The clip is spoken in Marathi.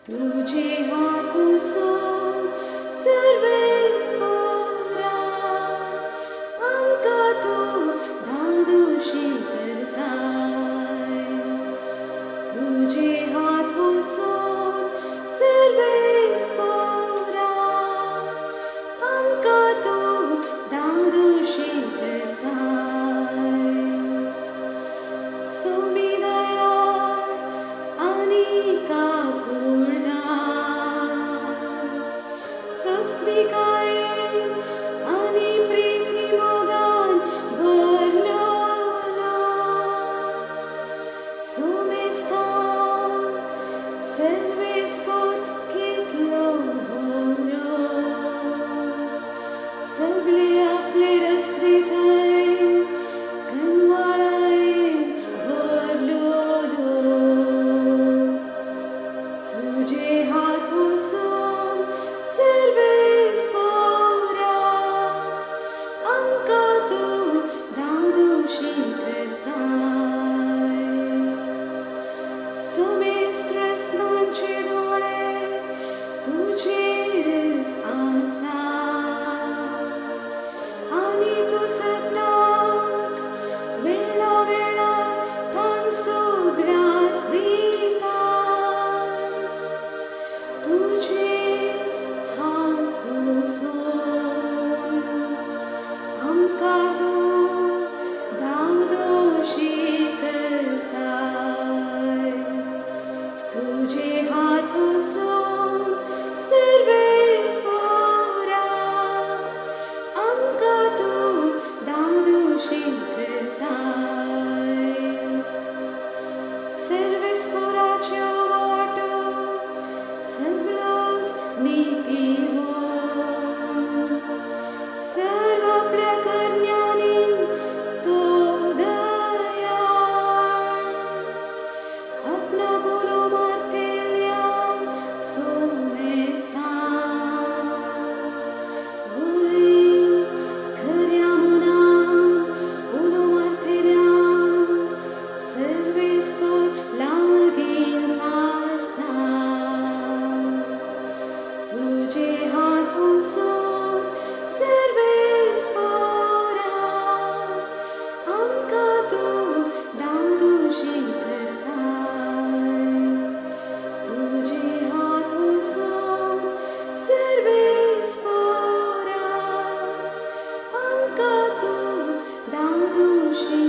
तुझे हातून सर्वे स्फोरा आमका तू धादोशी करताय. तुझे हातून सर्वे स्फोरा आमका तू धादोशी करताय. सोमी दयाळ आणि सस्त्रिकाय आणि प्रीती मोगान भरलेला. सोमेस्तान सर्वेस्पर कितलो बरो. सगळे आपले रस्ते थंय कनवाळायेन भरलेलो. तुझे हातून सर्वे स्फोरा आमका तू धादोशी करताय. समेस्त्रस्नांचे डोळे तुझेरच आसात आणि तू सगळ्यांक वेळोवेळार तांचो ग्रास दिता. तुझे आमका तू धादोशी करताय. तुझे हातून सर्वे स्फोरा आमका तू धादोशी करताय. सर्वे स्फोराच्यो वाटो सगळोच नीतीवान. सर्व आपल्या करण्यानी तो दयाळ. आपला बोलो मारतेल्या सोमेस्तान. वय खऱ्या मनान बोलो मारतेल्या सर्वेस्पर लागीं आसा. तुझे हातून सर्वे स्फोरा आमका तू धादोशी करताय. तुझे हातून सर्वे स्फोरा आमका तू धादोशी